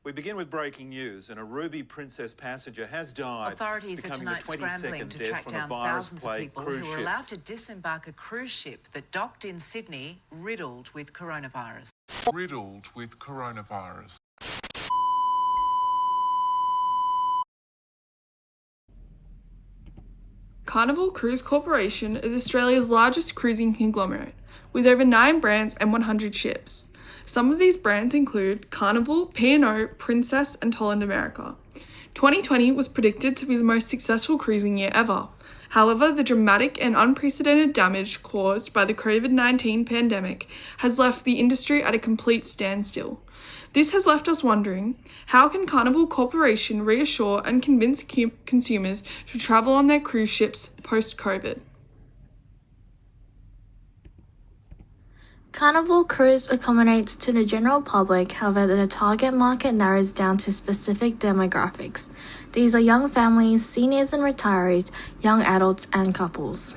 We begin with breaking news. An Aruba Princess passenger has died. Authorities are tonight scrambling to track down thousands of people who were allowed to disembark a cruise ship that docked in Sydney, riddled with coronavirus. Carnival Cruise Corporation is Australia's largest cruising conglomerate, with over 9 brands and 100 ships. Some of these brands include Carnival, P&O, Princess, and Holland America. 2020 was predicted to be the most successful cruising year ever. However, the dramatic and unprecedented damage caused by the COVID-19 pandemic has left the industry at a complete standstill. This has left us wondering, how can Carnival Corporation reassure and convince consumers to travel on their cruise ships post-COVID? Carnival Cruise accommodates to the general public, however the target market narrows down to specific demographics. These are young families, seniors and retirees, young adults and couples.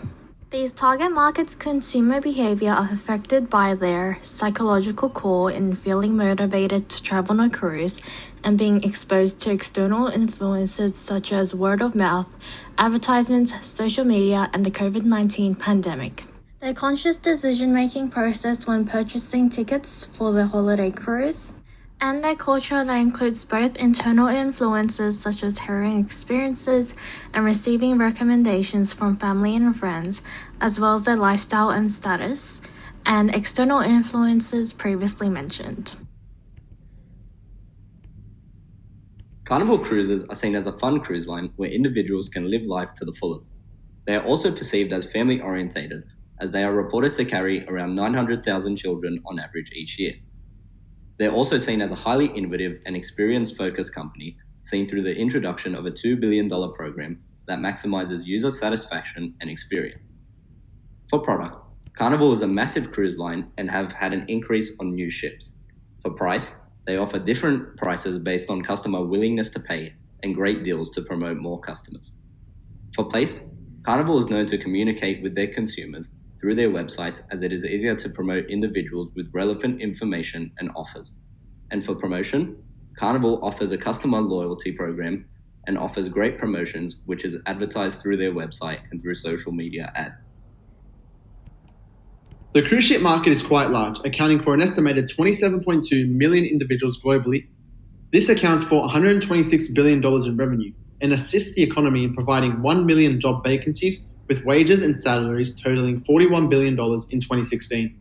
These target markets' consumer behavior are affected by their psychological core in feeling motivated to travel on a cruise and being exposed to external influences such as word of mouth, advertisements, social media, and the COVID-19 pandemic. Their conscious decision-making process when purchasing tickets for the holiday cruise, and their culture that includes both internal influences such as hearing experiences and receiving recommendations from family and friends, as well as their lifestyle and status, and external influences previously mentioned. Carnival cruises are seen as a fun cruise line where individuals can live life to the fullest. They are also perceived as family-orientated, as they are reported to carry around 900,000 children on average each year. They're also seen as a highly innovative and experience-focused company, seen through the introduction of a $2 billion program that maximizes user satisfaction and experience. For product, Carnival is a massive cruise line and have had an increase on new ships. For price, they offer different prices based on customer willingness to pay and great deals to promote more customers. For place, Carnival is known to communicate with their consumers through their websites, as it is easier to promote individuals with relevant information and offers. And for promotion, Carnival offers a customer loyalty program and offers great promotions, which is advertised through their website and through social media ads. The cruise ship market is quite large, accounting for an estimated 27.2 million individuals globally. This accounts for $126 billion in revenue and assists the economy in providing 1 million job vacancies, with wages and salaries totaling $41 billion in 2016.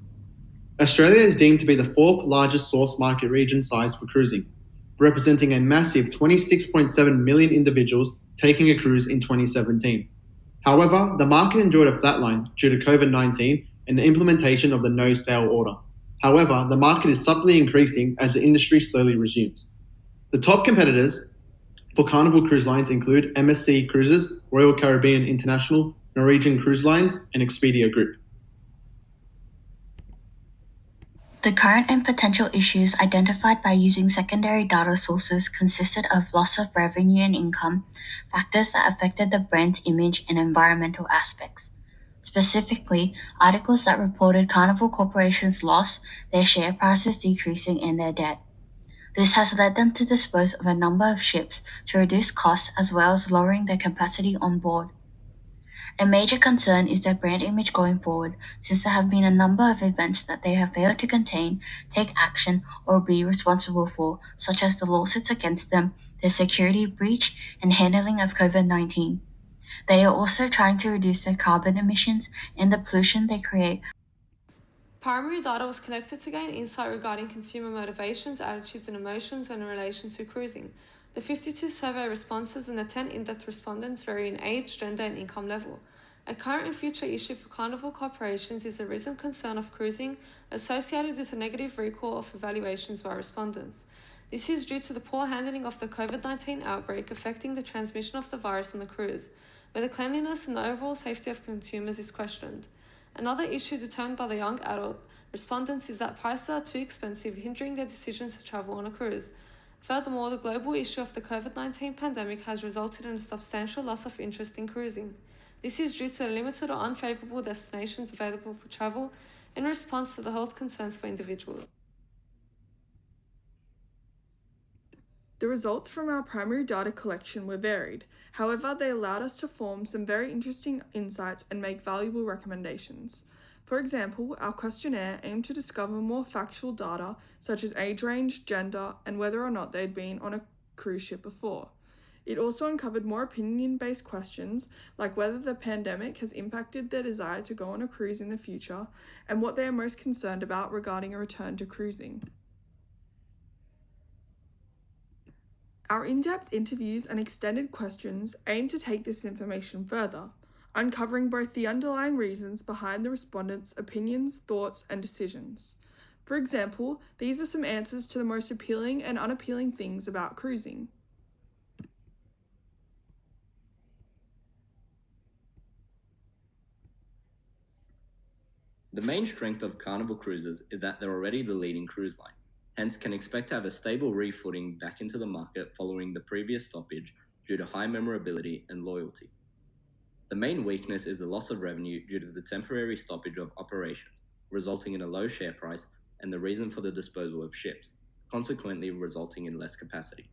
Australia is deemed to be the 4th largest source market region size for cruising, representing a massive 26.7 million individuals taking a cruise in 2017. However, the market enjoyed a flatline due to COVID-19 and the implementation of the no sail order. However, the market is subtly increasing as the industry slowly resumes. The top competitors for Carnival Cruise Lines include MSC Cruises, Royal Caribbean International, Norwegian Cruise Lines, and Expedia Group. The current and potential issues identified by using secondary data sources consisted of loss of revenue and income, factors that affected the brand's image, and environmental aspects. Specifically, articles that reported Carnival Corporation's loss, their share prices decreasing, and their debt. This has led them to dispose of a number of ships to reduce costs as well as lowering their capacity on board. A major concern is their brand image going forward, since there have been a number of events that they have failed to contain, take action, or be responsible for, such as the lawsuits against them, their security breach, and handling of COVID-19. They are also trying to reduce their carbon emissions and the pollution they create. Primary data was collected to gain insight regarding consumer motivations, attitudes, and emotions when in relation to cruising. The 52 survey responses and the 10 in-depth respondents vary in age, gender, and income level. A current and future issue for Carnival corporations is the risen concern of cruising associated with a negative recall of evaluations by respondents. This is due to the poor handling of the COVID-19 outbreak affecting the transmission of the virus on the cruise, where the cleanliness and the overall safety of consumers is questioned. Another issue determined by the young adult respondents is that prices are too expensive, hindering their decisions to travel on a cruise. Furthermore, the global issue of the COVID-19 pandemic has resulted in a substantial loss of interest in cruising. This is due to limited or unfavourable destinations available for travel in response to the health concerns for individuals. The results from our primary data collection were varied. However, they allowed us to form some very interesting insights and make valuable recommendations. For example, our questionnaire aimed to discover more factual data such as age range, gender, and whether or not they'd been on a cruise ship before. It also uncovered more opinion-based questions like whether the pandemic has impacted their desire to go on a cruise in the future and what they are most concerned about regarding a return to cruising. Our in-depth interviews and extended questions aim to take this information further, uncovering both the underlying reasons behind the respondents' opinions, thoughts, and decisions. For example, these are some answers to the most appealing and unappealing things about cruising. The main strength of Carnival Cruises is that they're already the leading cruise line, hence can expect to have a stable refooting back into the market following the previous stoppage due to high memorability and loyalty. The main weakness is the loss of revenue due to the temporary stoppage of operations, resulting in a low share price and the reason for the disposal of ships, consequently resulting in less capacity.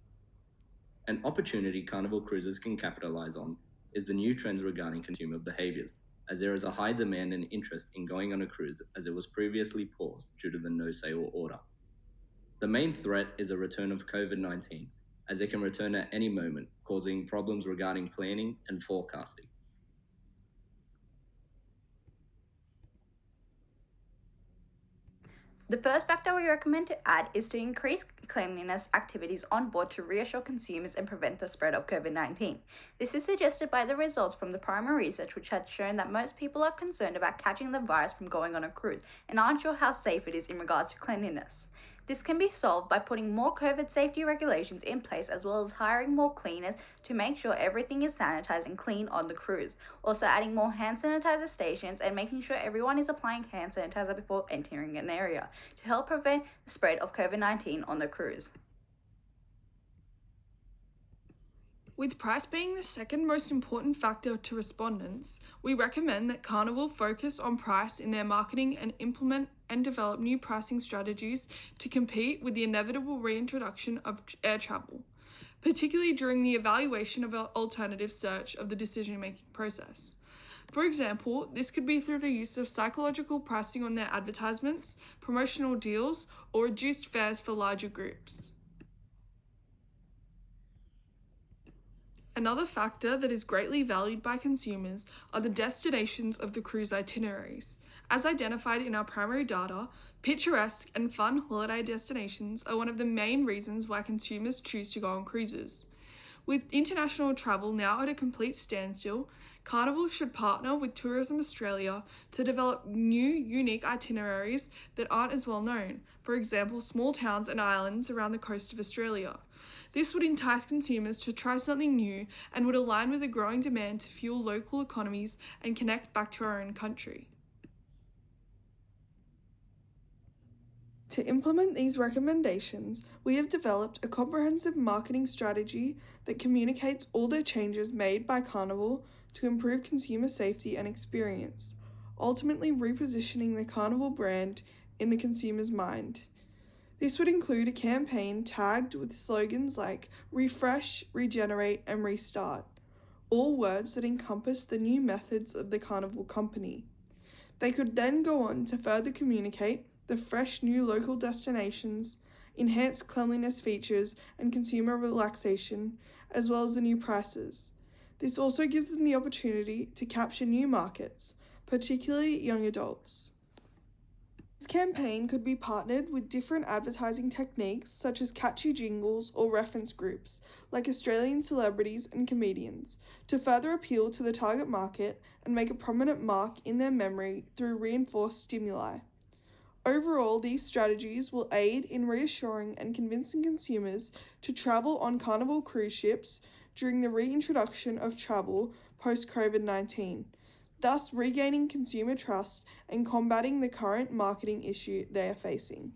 An opportunity Carnival Cruises can capitalize on is the new trends regarding consumer behaviors, as there is a high demand and interest in going on a cruise as it was previously paused due to the no-sail order. The main threat is a return of COVID-19, as it can return at any moment, causing problems regarding planning and forecasting. The first factor we recommend to add is to increase cleanliness activities on board to reassure consumers and prevent the spread of COVID-19. This is suggested by the results from the primary research, which had shown that most people are concerned about catching the virus from going on a cruise and aren't sure how safe it is in regards to cleanliness. This can be solved by putting more COVID safety regulations in place, as well as hiring more cleaners to make sure everything is sanitized and clean on the cruise. Also adding more hand sanitizer stations and making sure everyone is applying hand sanitizer before entering an area to help prevent the spread of COVID-19 on the cruise. With price being the second most important factor to respondents, we recommend that Carnival focus on price in their marketing and implement and develop new pricing strategies to compete with the inevitable reintroduction of air travel, particularly during the evaluation of an alternative search of the decision-making process. For example, this could be through the use of psychological pricing on their advertisements, promotional deals, or reduced fares for larger groups. Another factor that is greatly valued by consumers are the destinations of the cruise itineraries. As identified in our primary data, picturesque and fun holiday destinations are one of the main reasons why consumers choose to go on cruises. With international travel now at a complete standstill, Carnival should partner with Tourism Australia to develop new, unique itineraries that aren't as well known, for example, small towns and islands around the coast of Australia. This would entice consumers to try something new and would align with the growing demand to fuel local economies and connect back to our own country. To implement these recommendations, we have developed a comprehensive marketing strategy that communicates all the changes made by Carnival to improve consumer safety and experience, ultimately repositioning the Carnival brand in the consumer's mind. This would include a campaign tagged with slogans like refresh, regenerate, and restart, all words that encompass the new methods of the Carnival company. They could then go on to further communicate the fresh new local destinations, enhanced cleanliness features, and consumer relaxation, as well as the new prices. This also gives them the opportunity to capture new markets, particularly young adults. This campaign could be partnered with different advertising techniques such as catchy jingles or reference groups, like Australian celebrities and comedians, to further appeal to the target market and make a prominent mark in their memory through reinforced stimuli. Overall, these strategies will aid in reassuring and convincing consumers to travel on Carnival cruise ships during the reintroduction of travel post-COVID-19, thus regaining consumer trust and combating the current marketing issue they are facing.